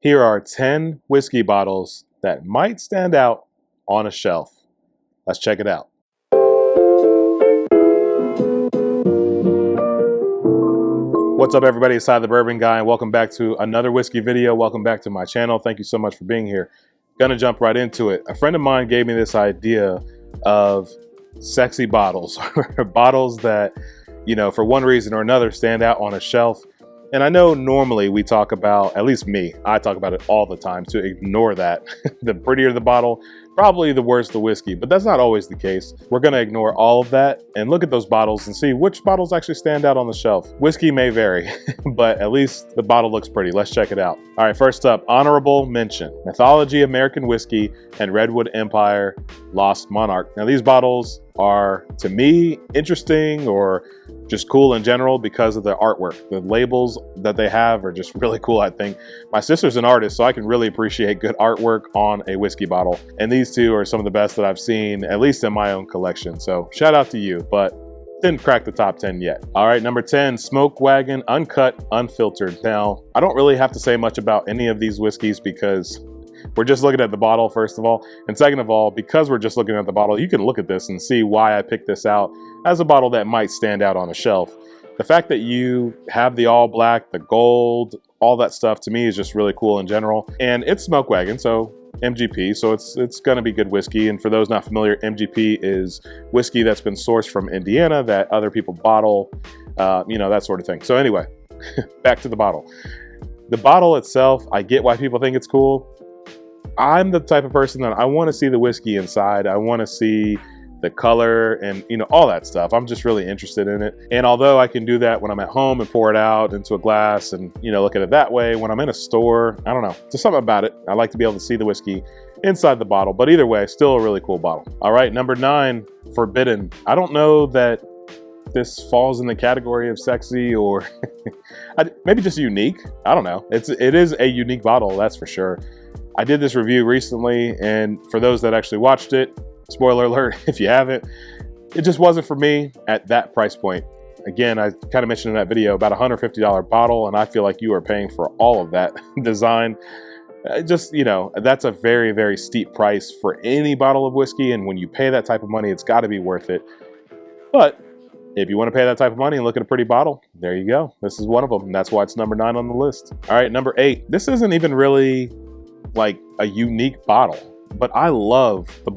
Here are 10 whiskey bottles that might stand out on a shelf. Let's check it out. What's up, everybody? It's the Bourbon Guy, and welcome back to another whiskey video. Welcome back to my channel. Thank you so much for being here. Gonna jump right into it. A friend of mine gave me this idea of sexy bottles, bottles that, you know, for one reason or another stand out on a shelf. And I know normally we talk about, at least me, I talk about it all the time, to ignore that. The prettier the bottle, probably the worse the whiskey, but that's not always the case. We're gonna ignore all of that and look at those bottles and see which bottles actually stand out on the shelf. Whiskey may vary, but at least the bottle looks pretty. Let's check it out. All right, first up, honorable mention: Mythology American Whiskey and Redwood Empire Lost Monarch. Now these bottles are, to me, interesting or just cool in general because of the artwork. The labels that they have are just really cool, I think. My sister's an artist, so I can really appreciate good artwork on a whiskey bottle. And these two are some of the best that I've seen, at least in my own collection. So shout out to you, but didn't crack the top 10 yet. All right, number 10, Smoke Wagon Uncut Unfiltered. Now, I don't really have to say much about any of these whiskeys because we're just looking at the bottle, first of all. And second of all, because we're just looking at the bottle, you can look at this and see why I picked this out as a bottle that might stand out on a shelf. The fact that you have the all black, the gold, all that stuff, to me is just really cool in general. And it's Smoke Wagon, so MGP, so it's gonna be good whiskey. And for those not familiar, MGP is whiskey that's been sourced from Indiana that other people bottle, you know, that sort of thing. So anyway, back to the bottle. The bottle itself, I get why people think it's cool. I'm the type of person that I want to see the whiskey inside. I want to see the color and, you know, all that stuff. I'm just really interested in it. And although I can do that when I'm at home and pour it out into a glass and, you know, look at it that way, when I'm in a store, I don't know, just something about it. I like to be able to see the whiskey inside the bottle, but either way, still a really cool bottle. All right, number 9, Forbidden. I don't know that this falls in the category of sexy or maybe just unique. I don't know. It is a unique bottle, that's for sure. I did this review recently, and for those that actually watched it, spoiler alert if you haven't, it just wasn't for me at that price point. Again, I kind of mentioned in that video, about $150 bottle, and I feel like you are paying for all of that design. Just, you know, that's a very, very steep price for any bottle of whiskey, and when you pay that type of money, it's got to be worth it. But if you want to pay that type of money and look at a pretty bottle, there you go. This is one of them, and that's why it's number 9 on the list. All right, number 8. This isn't even really like a unique bottle, but I love the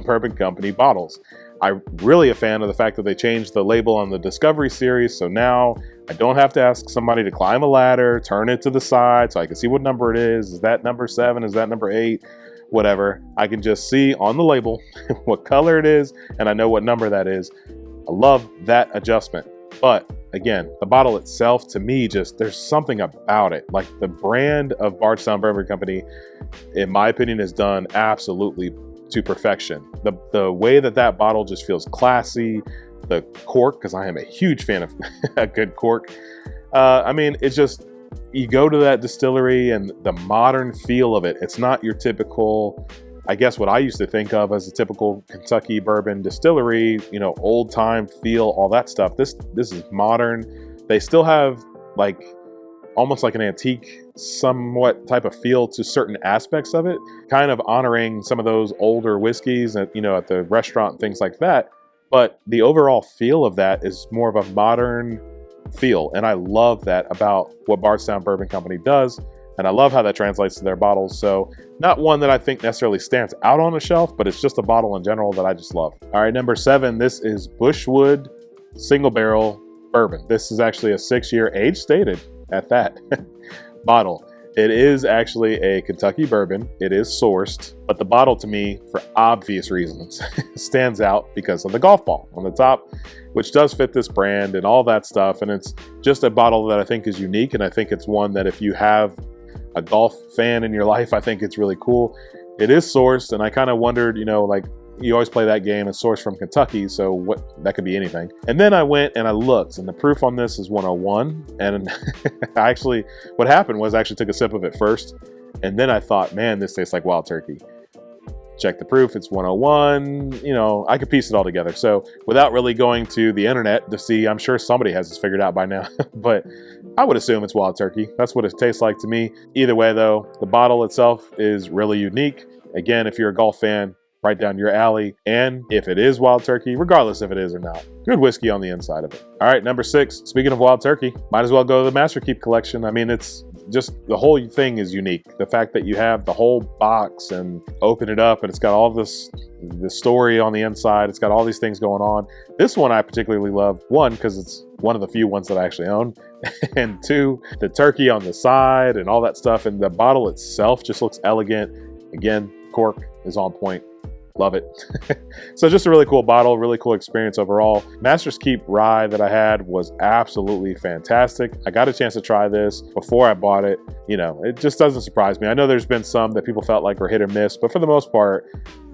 Bourbon Company bottles. I'm really a fan of the fact that they changed the label on the Discovery series, so now I don't have to ask somebody to climb a ladder, turn it to the side so I can see what number it is. Is that number 7? Is that number 8? Whatever. I can just see on the label what color it is, and I know what number that is. I love that adjustment. But again, the bottle itself, to me, just, there's something about it. Like the brand of Bourbon Company, in my opinion, is done absolutely to perfection. The way that bottle just feels classy, the cork, because I am a huge fan of a good cork. I mean, it's just, you go to that distillery and the modern feel of it, it's not your typical, I guess what I used to think of as a typical Kentucky bourbon distillery, you know, old time feel, all that stuff. This is modern. They still have like almost like an antique somewhat type of feel to certain aspects of it, kind of honoring some of those older whiskeys at, you know, at the restaurant and things like that. But the overall feel of that is more of a modern feel. And I love that about what Bourbon Company does. And I love how that translates to their bottles. So not one that I think necessarily stands out on a shelf, but it's just a bottle in general that I just love. All right, number 7, this is Bushwood Single Barrel Bourbon. This is actually a 6-year age stated at that bottle. It is actually a Kentucky bourbon. It is sourced, but the bottle, to me, for obvious reasons, stands out because of the golf ball on the top, which does fit this brand and all that stuff. And it's just a bottle that I think is unique. And I think it's one that if you have a golf fan in your life, I think it's really cool. It is sourced, and I kind of wondered, you know, like, you always play that game, it's sourced from Kentucky, so what, that could be anything. And then I went and I looked, and the proof on this is 101. And I actually, what happened was I actually took a sip of it first, and then I thought, man, this tastes like wild turkey. check the proof, it's 101. You know, I could piece it all together. So without really going to the internet to see, I'm sure somebody has this figured out by now, but I would assume it's Wild Turkey. That's what it tastes like to me. Either way though, the bottle itself is really unique. Again, if you're a golf fan, right down your alley. And if it is Wild Turkey, regardless if it is or not, good whiskey on the inside of it. All right, number 6, speaking of Wild Turkey, might as well go to the Masterkeep collection. I mean, it's just, the whole thing is unique. The fact that you have the whole box and open it up and it's got all this, the story on the inside, it's got all these things going on. This one I particularly love, one, because it's one of the few ones that I actually own, and 2, the turkey on the side and all that stuff, and the bottle itself just looks elegant. Again, cork is on point. Love it. So just a really cool bottle, really cool experience overall. Masterkeep rye that I had was absolutely fantastic. I got a chance to try this before I bought it. You know, it just doesn't surprise me. I know there's been some that people felt like were hit or miss, but for the most part,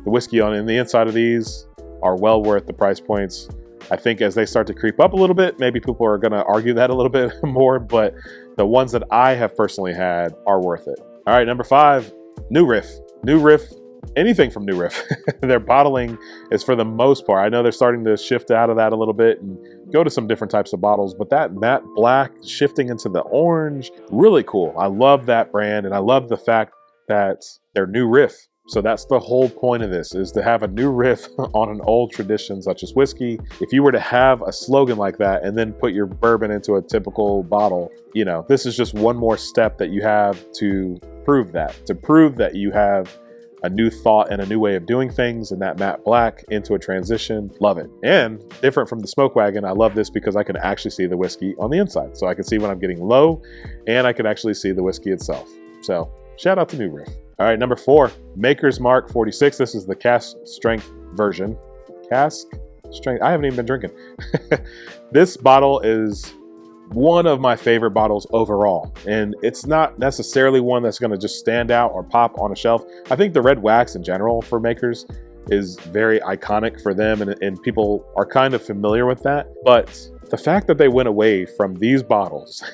the whiskey on the inside of these are well worth the price points. I think as they start to creep up a little bit, maybe people are going to argue that a little bit more, but the ones that I have personally had are worth it. All right, number 5, New Riff. New Riff. Anything from New Riff. Their bottling is, for the most part, I know they're starting to shift out of that a little bit and go to some different types of bottles, but that matte black shifting into the orange, really cool. I love that brand, and I love the fact that they're New Riff. So that's the whole point of this, is to have a new riff on an old tradition such as whiskey. If you were to have a slogan like that and then put your bourbon into a typical bottle, you know, this is just one more step that you have to prove that you have a new thought and a new way of doing things, and that matte black into a transition. Love it. And different from the Smoke Wagon, I love this because I can actually see the whiskey on the inside. So I can see when I'm getting low, and I can actually see the whiskey itself. So shout out to New Riff. All right, number 4, Maker's Mark 46. This is the cask strength version. Cask strength, I haven't even been drinking. This bottle is one of my favorite bottles overall, and it's not necessarily one that's going to just stand out or pop on a shelf. I think the red wax in general for Makers is very iconic for them, and people are kind of familiar with that. But the fact that they went away from these bottles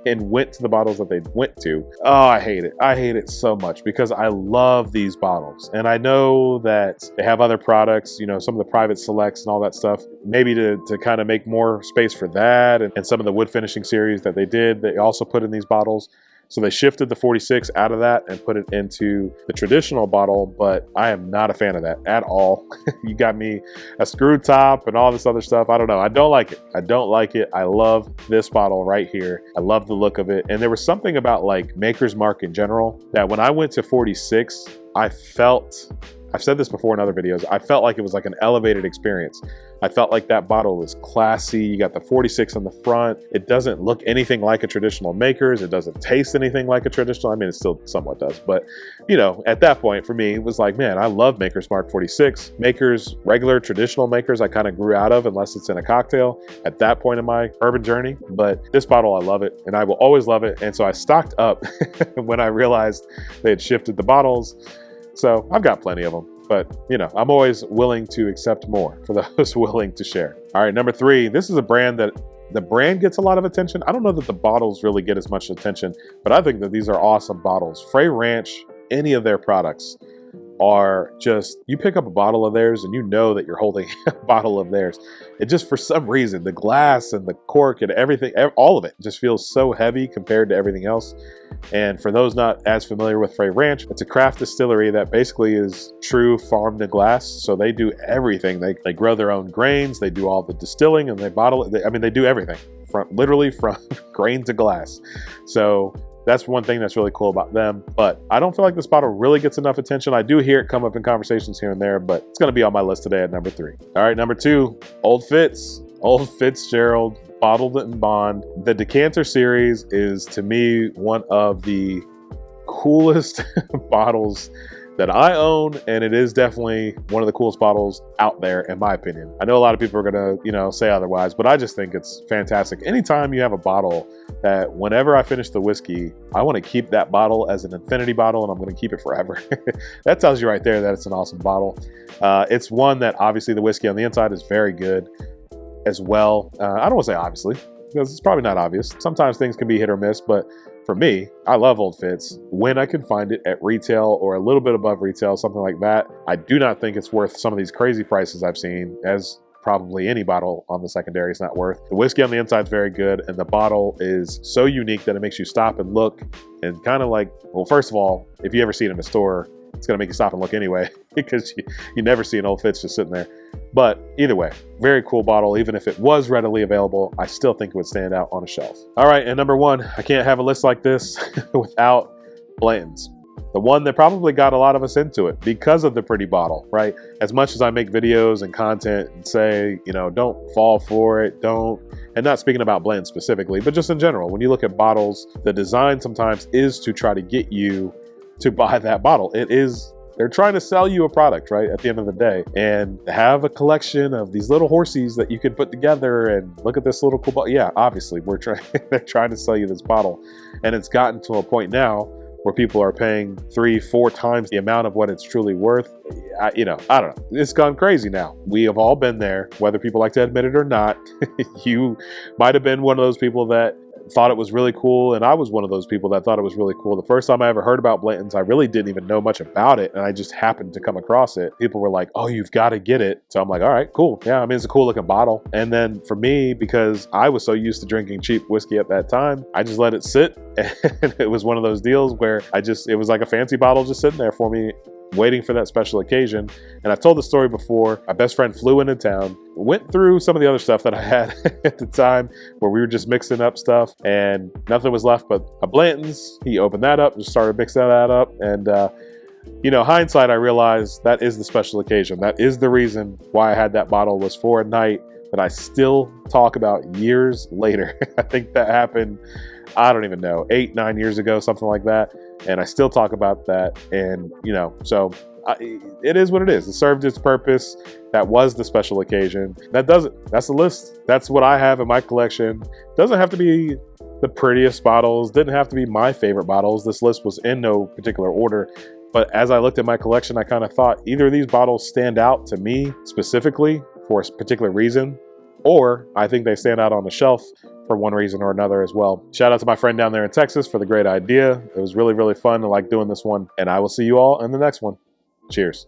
and went to the bottles that they went to, oh, I hate it. I hate it so much because I love these bottles. And I know that they have other products, you know, some of the private selects and all that stuff, maybe to kind of make more space for that. And some of the wood finishing series that they did, they also put in these bottles. So they shifted the 46 out of that and put it into the traditional bottle, but I am not a fan of that at all. You got me a screw top and all this other stuff. I don't know. I don't like it. I don't like it. I love this bottle right here. I love the look of it. And there was something about like Maker's Mark in general that when I went to 46, I felt, I've said this before in other videos, I felt like it was like an elevated experience. I felt like that bottle was classy. You got the 46 on the front. It doesn't look anything like a traditional Maker's. It doesn't taste anything like a traditional. I mean, it still somewhat does, but you know, at that point for me, it was like, man, I love Maker's Mark 46. Maker's, regular traditional Maker's, I kind of grew out of unless it's in a cocktail at that point in my bourbon journey. But this bottle, I love it, and I will always love it. And so I stocked up when I realized they had shifted the bottles. So I've got plenty of them. But, you know, I'm always willing to accept more for those willing to share. All right, number 3, this is a brand that the brand gets a lot of attention. I don't know that the bottles really get as much attention, but I think that these are awesome bottles. Frey Ranch, any of their products are just, you pick up a bottle of theirs and you know that you're holding a bottle of theirs. It just, for some reason, the glass and the cork and everything, all of it just feels so heavy compared to everything else. And for those not as familiar with Frey Ranch, it's a craft distillery that basically is true farm to glass. So they do everything. They grow their own grains, they do all the distilling, and they bottle it. I mean, they do everything literally from grain to glass. So that's one thing that's really cool about them, but I don't feel like this bottle really gets enough attention. I do hear it come up in conversations here and there, but it's gonna be on my list today at number 3. All right, number 2, Old Fitz. Old Fitzgerald, bottled it in bond. The Decanter series is, to me, one of the coolest bottles that I own, and it is definitely one of the coolest bottles out there, in my opinion. I know a lot of people are gonna, you know, say otherwise, but I just think it's fantastic. Anytime you have a bottle that whenever I finish the whiskey, I want to keep that bottle as an infinity bottle, and I'm going to keep it forever. That tells you right there that it's an awesome bottle. It's one that obviously the whiskey on the inside is very good as well. I don't want to say obviously, because it's probably not obvious. Sometimes things can be hit or miss, but for me, I love Old Fitz when I can find it at retail or a little bit above retail, something like that. I do not think it's worth some of these crazy prices I've seen, as probably any bottle on the secondary is not worth. The whiskey on the inside is very good, and the bottle is so unique that it makes you stop and look and kind of like, well, first of all, if you ever see it in a store, it's going to make you stop and look anyway because you never see an Old Fitz just sitting there. But either way, very cool bottle. Even if it was readily available, I still think it would stand out on a shelf. All right, and number one, I can't have a list like this without Blanton's. The one that probably got a lot of us into it because of the pretty bottle, right? As much as I make videos and content and say, you know, don't fall for it, and not speaking about Blanton specifically, but just in general, when you look at bottles, the design sometimes is to try to get you to buy that bottle. They're trying to sell you a product, right, at the end of the day, and have a collection of these little horsies that you can put together and look at this little cool bottle. Yeah, obviously they're trying to sell you this bottle, and it's gotten to a point now where people are paying 3-4 times the amount of what it's truly worth. I don't know. It's gone crazy now. We have all been there, whether people like to admit it or not. You might have been one of those people that thought it was really cool, and I was one of those people that thought it was really cool. The first time I ever heard about Blanton's, I really didn't even know much about it, and I just happened to come across it. People were like, oh, you've got to get it. So I'm like, all right, cool. Yeah, I mean, it's a cool looking bottle. And then for me, because I was so used to drinking cheap whiskey at that time, I just let it sit, and it was one of those deals where it was like a fancy bottle just sitting there for me, waiting for that special occasion. And I've told the story before. My best friend flew into town, went through some of the other stuff that I had at the time where we were just mixing up stuff and nothing was left but a Blanton's. He opened that up, just started mixing that up. And, hindsight, I realized that is the special occasion. That is the reason why I had that bottle, was for a night that I still talk about years later. I think that happened, I don't even know, 8-9 years ago, something like that. And I still talk about that. And, so it is what it is. It served its purpose. That was the special occasion. That's the list. That's what I have in my collection. Doesn't have to be the prettiest bottles. Didn't have to be my favorite bottles. This list was in no particular order. But as I looked at my collection, I kind of thought either of these bottles stand out to me specifically for a particular reason, or I think they stand out on the shelf for one reason or another as well. Shout out to my friend down there in Texas for the great idea. It was really, really fun. I like doing this one, and I will see you all in the next one. Cheers.